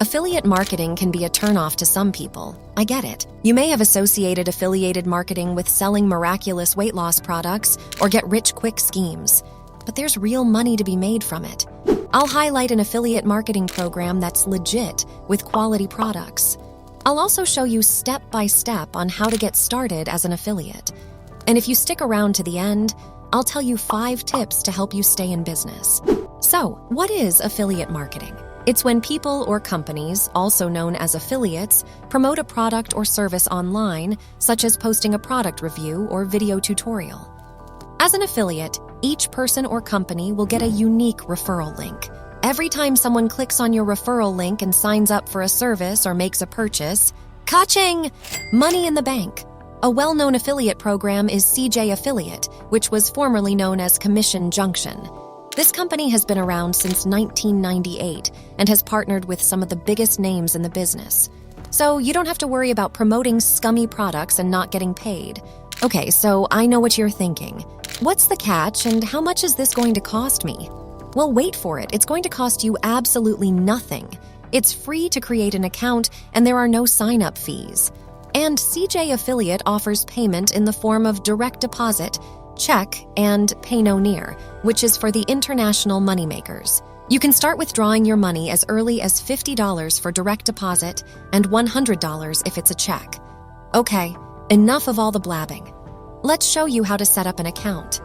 Affiliate marketing can be a turnoff to some people. I get it. You may have associated affiliated marketing with selling miraculous weight loss products or get-rich-quick schemes. But there's real money to be made from it. I'll highlight an affiliate marketing program that's legit with quality products. I'll also show you step-by-step on how to get started as an affiliate. And if you stick around to the end, I'll tell you 5 tips to help you stay in business. So, what is affiliate marketing? It's when people or companies, also known as affiliates, promote a product or service online, such as posting a product review or video tutorial. As an affiliate, each person or company will get a unique referral link. Every time someone clicks on your referral link and signs up for a service or makes a purchase, ka-ching! Money in the bank. A well-known affiliate program is CJ Affiliate, which was formerly known as Commission Junction. This company has been around since 1998 and has partnered with some of the biggest names in the business. So you don't have to worry about promoting scummy products and not getting paid. Okay, so I know what you're thinking. What's the catch and how much is this going to cost me? Well, wait for it. It's going to cost you absolutely nothing. It's free to create an account and there are no sign-up fees. And CJ Affiliate offers payment in the form of direct deposit, check, and pay no near, which is for the international moneymakers. You can start withdrawing your money as early as $50 for direct deposit and $100 if it's a check. Okay, enough of all the blabbing. Let's show you how to set up an account.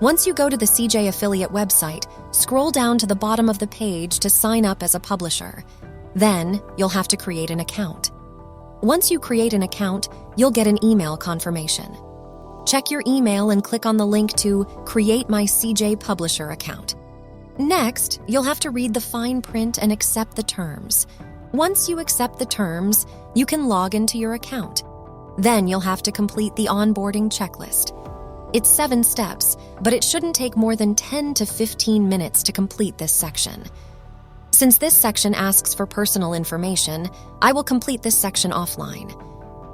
Once you go to the CJ Affiliate website, scroll down to the bottom of the page to sign up as a publisher. Then, you'll have to create an account. Once you create an account, you'll get an email confirmation. Check your email and click on the link to Create My CJ Publisher Account. Next, you'll have to read the fine print and accept the terms. Once you accept the terms, you can log into your account. Then you'll have to complete the onboarding checklist. It's 7 steps, but it shouldn't take more than 10 to 15 minutes to complete this section. Since this section asks for personal information, I will complete this section offline.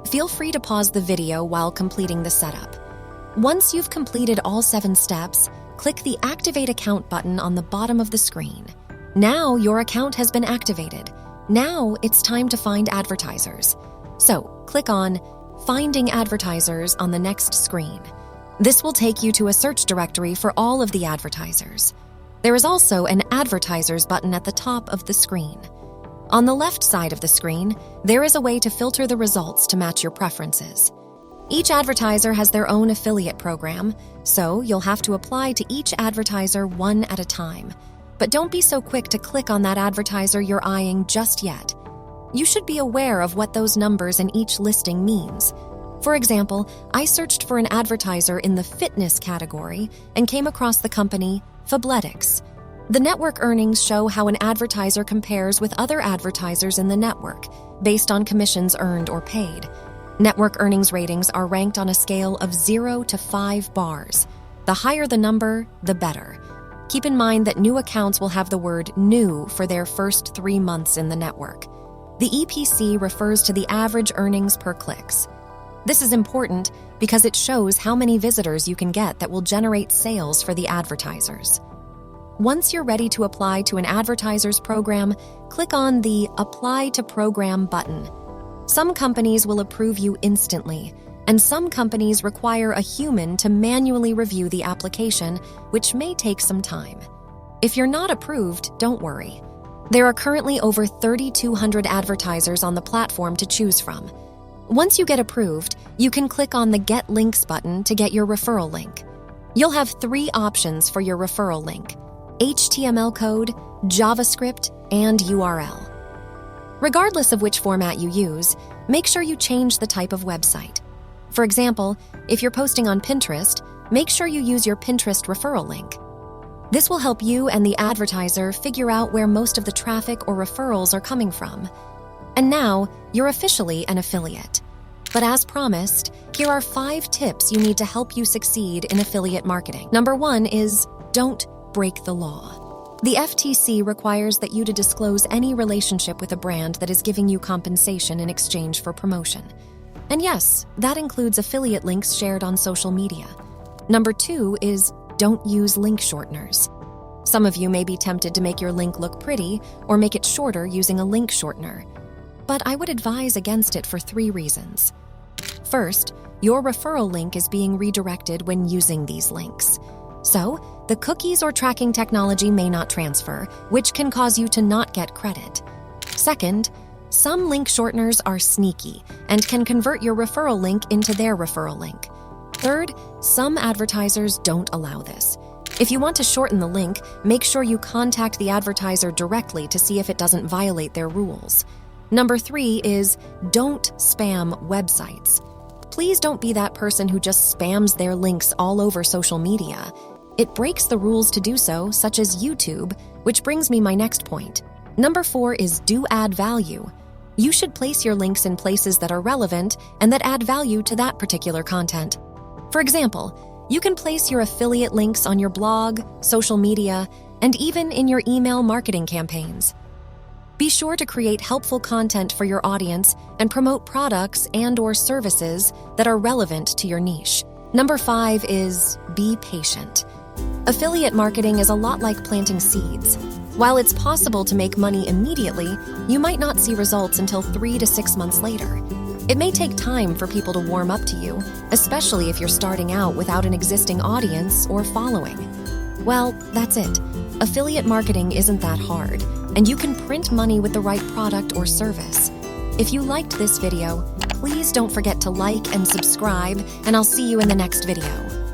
Feel free to pause the video while completing the setup. Once you've completed all 7 steps, click the Activate Account button on the bottom of the screen. Now your account has been activated. Now it's time to find advertisers. So click on Finding Advertisers on the next screen. This will take you to a search directory for all of the advertisers. There is also an Advertisers button at the top of the screen. On the left side of the screen, there is a way to filter the results to match your preferences. Each advertiser has their own affiliate program, so you'll have to apply to each advertiser one at a time. But don't be so quick to click on that advertiser you're eyeing just yet. You should be aware of what those numbers in each listing means. For example, I searched for an advertiser in the fitness category and came across the company Fabletics. The network earnings show how an advertiser compares with other advertisers in the network, based on commissions earned or paid. Network earnings ratings are ranked on a scale of 0 to 5 bars. The higher the number, the better. Keep in mind that new accounts will have the word new for their first 3 months in the network. The EPC refers to the average earnings per clicks. This is important because it shows how many visitors you can get that will generate sales for the advertisers. Once you're ready to apply to an advertiser's program, click on the Apply to Program button. Some companies will approve you instantly, and some companies require a human to manually review the application, which may take some time. If you're not approved, don't worry. There are currently over 3,200 advertisers on the platform to choose from. Once you get approved, you can click on the Get Links button to get your referral link. You'll have 3 options for your referral link: HTML code, JavaScript, and URL. Regardless of which format you use, make sure you change the type of website. For example, if you're posting on Pinterest, make sure you use your Pinterest referral link. This will help you and the advertiser figure out where most of the traffic or referrals are coming from. And now, you're officially an affiliate. But as promised, here are 5 tips you need to help you succeed in affiliate marketing. Number 1 is, don't break the law. The FTC requires that you to disclose any relationship with a brand that is giving you compensation in exchange for promotion. And yes, that includes affiliate links shared on social media. Number 2 is, don't use link shorteners. Some of you may be tempted to make your link look pretty or make it shorter using a link shortener. But I would advise against it for 3 reasons. First, your referral link is being redirected when using these links. So, the cookies or tracking technology may not transfer, which can cause you to not get credit. Second, some link shorteners are sneaky and can convert your referral link into their referral link. Third, some advertisers don't allow this. If you want to shorten the link, make sure you contact the advertiser directly to see if it doesn't violate their rules. Number 3 is don't spam websites. Please don't be that person who just spams their links all over social media. It breaks the rules to do so, such as YouTube, which brings me my next point. Number 4 is do add value. You should place your links in places that are relevant and that add value to that particular content. For example, you can place your affiliate links on your blog, social media, and even in your email marketing campaigns. Be sure to create helpful content for your audience and promote products and/or services that are relevant to your niche. Number 5 is be patient. Affiliate marketing is a lot like planting seeds. While it's possible to make money immediately, you might not see results until 3 to 6 months later. It may take time for people to warm up to you, especially if you're starting out without an existing audience or following. Well, that's it. Affiliate marketing isn't that hard, and you can print money with the right product or service. If you liked this video, please don't forget to like and subscribe, and I'll see you in the next video.